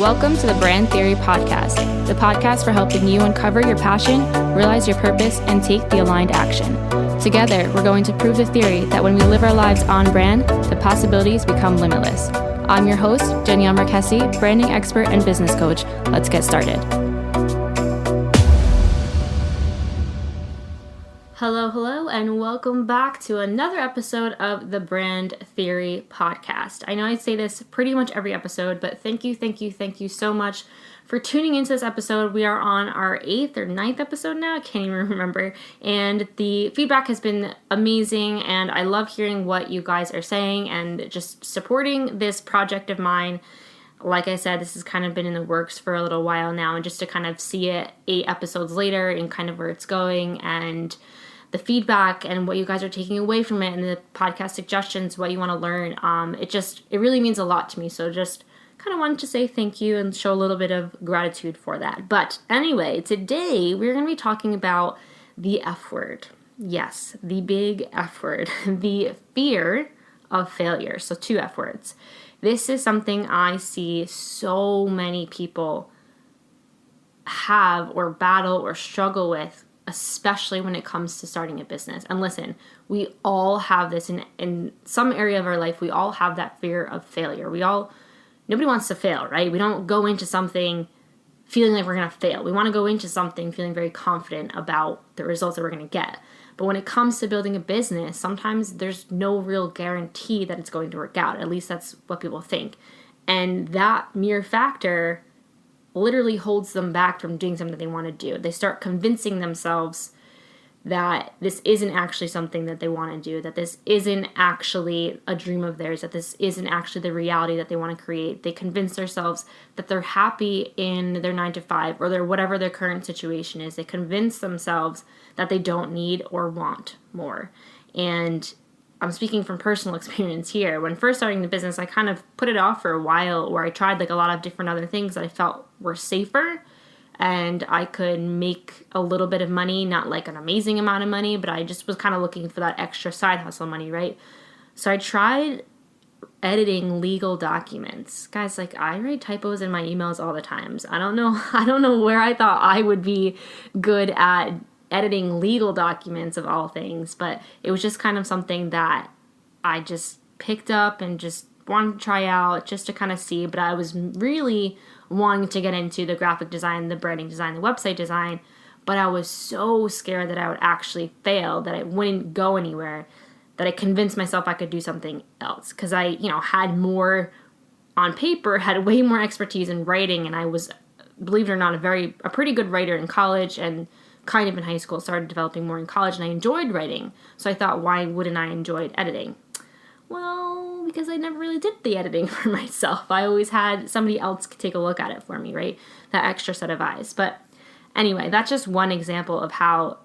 Welcome to the Brand Theory Podcast, the podcast for helping you uncover your passion, realize your purpose, and take the aligned action. Together, we're going to prove the theory that when we live our lives on brand, the possibilities become limitless. I'm your host, Danielle Marquesi, branding expert and business coach. Let's get started. Hello, and welcome back to another episode of the Brand Theory Podcast. I know I say this pretty much every episode, but thank you so much for tuning into this episode. We are on our 8th or 9th episode now, I can't even remember, and the feedback has been amazing, and I love hearing what you guys are saying and just supporting this project of mine. Like I said, this has kind of been in the works for a little while now, and just to kind of see it 8 episodes later and kind of where it's going and the feedback and what you guys are taking away from it and the podcast suggestions, what you want to learn, it really means a lot to me. So just kind of wanted to say thank you and show a little bit of gratitude for that. But anyway, today we're going to be talking about the F word. Yes, the big F word, the fear of failure. So 2 F words. This is something I see so many people have or battle or struggle with, especially when it comes to starting a business. And listen, we all have this in some area of our life. We all have that fear of failure. Nobody wants to fail, right? We don't go into something feeling like we're going to fail. We want to go into something feeling very confident about the results that we're going to get. But when it comes to building a business, sometimes there's no real guarantee that it's going to work out. At least that's what people think. And that mere factor literally holds them back from doing something they want to do. They start convincing themselves that this isn't actually something that they want to do, that this isn't actually a dream of theirs, that this isn't actually the reality that they want to create. They convince themselves that they're happy in their 9 to 5 or whatever their current situation is. They convince themselves that they don't need or want more. And I'm speaking from personal experience here. When first starting the business, I kind of put it off for a while, where I tried like a lot of different other things that I felt were safer and I could make a little bit of money, not like an amazing amount of money, but I just was kind of looking for that extra side hustle money, right? So I tried editing legal documents. Guys, like I write typos in my emails all the times. I don't know where I thought I would be good at editing legal documents of all things, but it was just kind of something that I just picked up and just wanted to try out just to kind of see. But I was really wanting to get into the graphic design, the branding design, the website design, but I was so scared that I would actually fail, that I wouldn't go anywhere, that I convinced myself I could do something else, because I, had more on paper, had way more expertise in writing, and I was, believe it or not, a pretty good writer in college and kind of in high school. Started developing more in college, and I enjoyed writing. So I thought, why wouldn't I enjoy editing? Well, because I never really did the editing for myself. I always had somebody else take a look at it for me, right? That extra set of eyes. But anyway, that's just one example of how,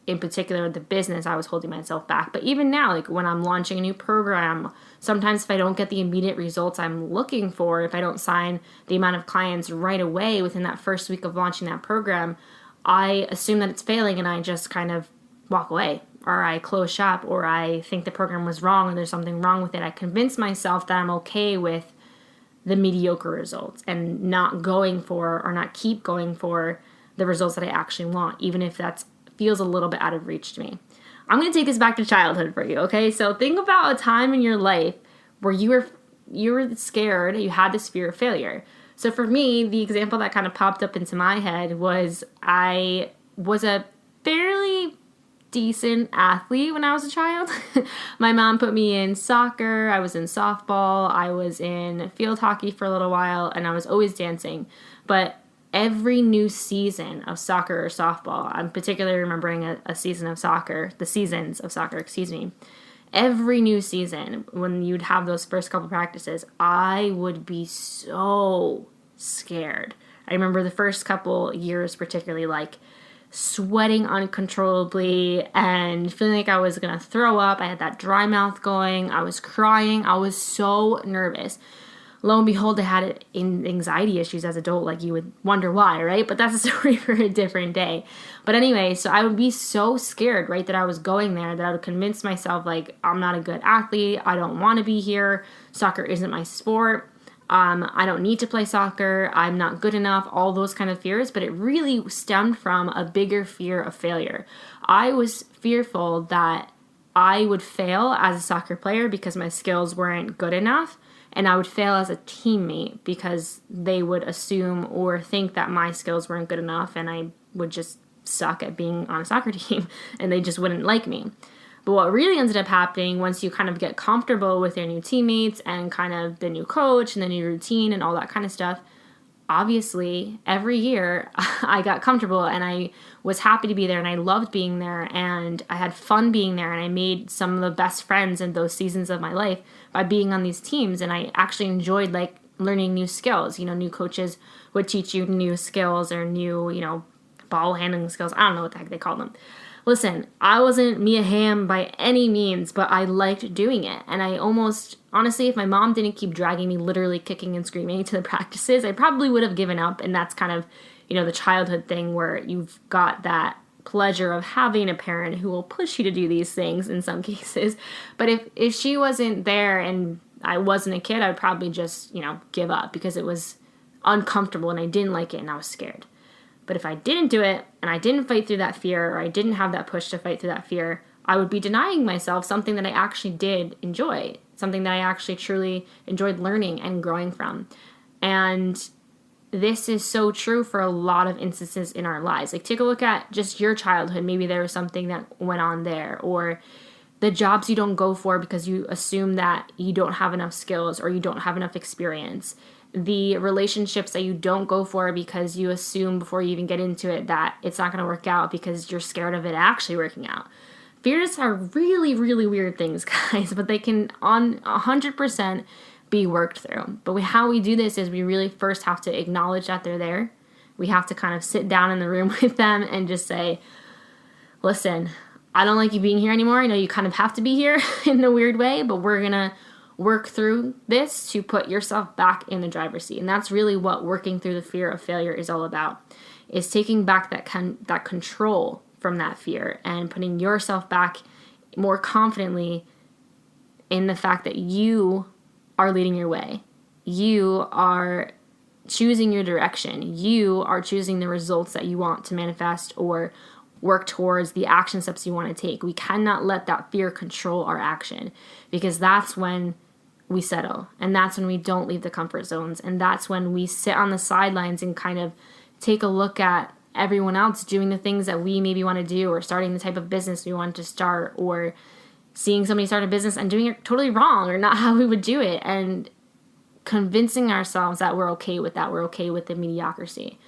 in particular, the business, I was holding myself back. But even now, like when I'm launching a new program, sometimes if I don't get the immediate results I'm looking for, if I don't sign the amount of clients right away within that first week of launching that program, I assume that it's failing and I just kind of walk away, or I close shop, or I think the program was wrong and there's something wrong with it. I convince myself that I'm okay with the mediocre results and not going for, or not keep going for, the results that I actually want, even if that feels a little bit out of reach to me. I'm going to take this back to childhood for you, okay? So think about a time in your life where you were scared, you had this fear of failure. So for me, the example that kind of popped up into my head was I was a fairly decent athlete when I was a child. My mom put me in soccer, I was in softball, I was in field hockey for a little while, and I was always dancing. But every new season of soccer or softball, I'm particularly remembering a season of soccer, the seasons of soccer, every new season, when you'd have those first couple practices, I would be so scared. I remember the first couple years particularly, like sweating uncontrollably and feeling like I was going to throw up. I had that dry mouth going. I was crying. I was so nervous. Lo and behold, I had anxiety issues as an adult, like you would wonder why, right? But that's a story for a different day. But anyway, so I would be so scared, right, that I was going there, that I would convince myself, like, I'm not a good athlete, I don't want to be here, soccer isn't my sport. I don't need to play soccer, I'm not good enough, all those kind of fears, but it really stemmed from a bigger fear of failure. I was fearful that I would fail as a soccer player because my skills weren't good enough, and I would fail as a teammate because they would assume or think that my skills weren't good enough and I would just suck at being on a soccer team and they just wouldn't like me. But what really ended up happening once you kind of get comfortable with your new teammates and kind of the new coach and the new routine and all that kind of stuff, obviously every year I got comfortable and I was happy to be there and I loved being there and I had fun being there and I made some of the best friends in those seasons of my life by being on these teams, and I actually enjoyed like learning new skills. New coaches would teach you new skills or new, ball handling skills. I don't know what the heck they call them. Listen, I wasn't Mia Hamm by any means, but I liked doing it. And I almost, honestly, if my mom didn't keep dragging me literally kicking and screaming to the practices, I probably would have given up. And that's kind of, the childhood thing where you've got that pleasure of having a parent who will push you to do these things in some cases. But if she wasn't there and I wasn't a kid, I would probably just, give up because it was uncomfortable and I didn't like it and I was scared. But if I didn't do it and I didn't fight through that fear or I didn't have that push to fight through that fear, I would be denying myself something that I actually did enjoy, something that I actually truly enjoyed learning and growing from. And this is so true for a lot of instances in our lives. Like, take a look at just your childhood. Maybe there was something that went on there, or the jobs you don't go for because you assume that you don't have enough skills or you don't have enough experience. The relationships that you don't go for because you assume before you even get into it that it's not going to work out because you're scared of it actually working out. Fears are really, really weird things, guys, but they can 100% be worked through. But how we do this is we really first have to acknowledge that they're there. We have to kind of sit down in the room with them and just say, listen, I don't like you being here anymore. I know you kind of have to be here in a weird way, but we're going to work through this to put yourself back in the driver's seat. And that's really what working through the fear of failure is all about, is taking back that control from that fear and putting yourself back more confidently in the fact that you are leading your way. You are choosing your direction. You are choosing the results that you want to manifest or work towards, the action steps you want to take. We cannot let that fear control our action, because that's when we settle, and that's when we don't leave the comfort zones, and that's when we sit on the sidelines and kind of take a look at everyone else doing the things that we maybe want to do, or starting the type of business we want to start, or seeing somebody start a business and doing it totally wrong or not how we would do it, and convincing ourselves that we're okay with that. We're okay with the mediocrity.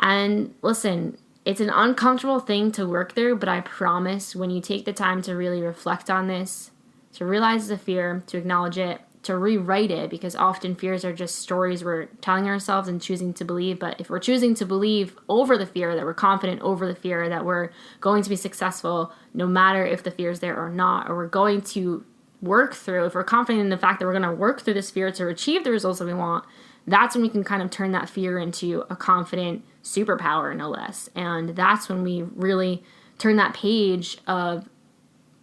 And listen, it's an uncomfortable thing to work through, but I promise when you take the time to really reflect on this, to realize the fear, to acknowledge it, to rewrite it, because often fears are just stories we're telling ourselves and choosing to believe. But if we're choosing to believe over the fear, that we're confident over the fear, that we're going to be successful no matter if the fear is there or not, or we're going to work through, if we're confident in the fact that we're going to work through this fear to achieve the results that we want, that's when we can kind of turn that fear into a confident superpower, no less. And that's when we really turn that page of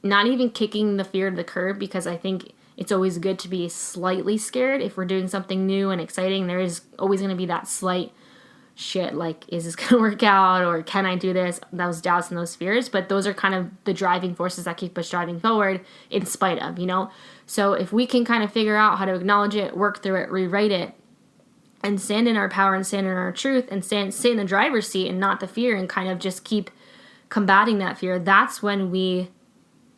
not even kicking the fear to the curb, because I think it's always good to be slightly scared. If we're doing something new and exciting, there is always going to be that slight shit, like, is this going to work out, or can I do this? Those doubts and those fears, but those are kind of the driving forces that keep us driving forward in spite of, So if we can kind of figure out how to acknowledge it, work through it, rewrite it, and stand in our power and stand in our truth and stay in the driver's seat and not the fear, and kind of just keep combating that fear, that's when we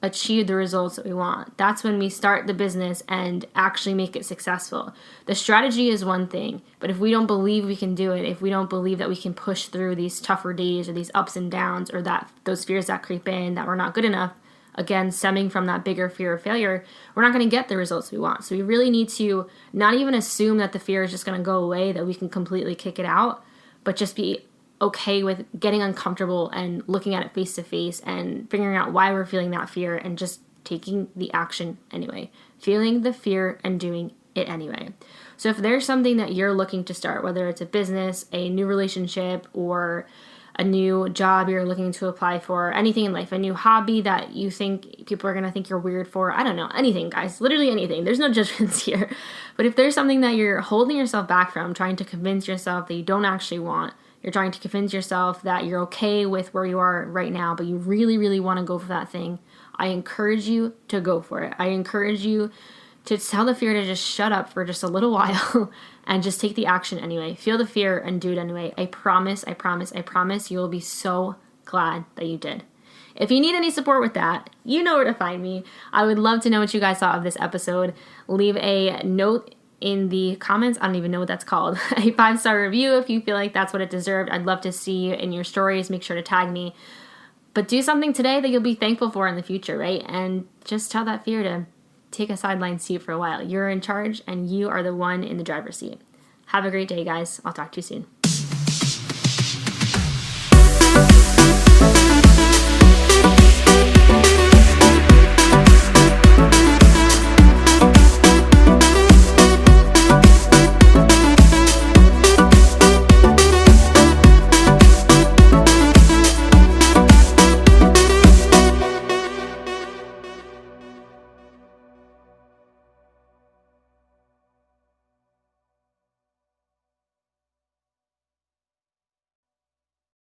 achieve the results that we want. That's when we start the business and actually make it successful. The strategy is one thing, but if we don't believe we can do it, if we don't believe that we can push through these tougher days or these ups and downs, or that those fears that creep in, that we're not good enough, again, stemming from that bigger fear of failure, we're not going to get the results we want. So we really need to not even assume that the fear is just going to go away, that we can completely kick it out, but just be okay with getting uncomfortable and looking at it face to face and figuring out why we're feeling that fear and just taking the action anyway. Feeling the fear and doing it anyway. So if there's something that you're looking to start, whether it's a business, a new relationship, or a new job you're looking to apply for, anything in life, a new hobby that you think people are going to think you're weird for. I don't know, anything, guys, literally anything. There's no judgments here. But if there's something that you're holding yourself back from, trying to convince yourself that you don't actually want, you're trying to convince yourself that you're okay with where you are right now, but you really, really want to go for that thing, I encourage you to go for it. I encourage you to tell the fear to just shut up for just a little while and just take the action anyway. Feel the fear and do it anyway. I promise, I promise, I promise you will be so glad that you did. If you need any support with that, you know where to find me. I would love to know what you guys thought of this episode. Leave a note in the comments. I don't even know what that's called. A 5-star review if you feel like that's what it deserved. I'd love to see you in your stories. Make sure to tag me. But do something today that you'll be thankful for in the future, right? And just tell that fear to take a sideline seat for a while. You're in charge and you are the one in the driver's seat. Have a great day, guys. I'll talk to you soon.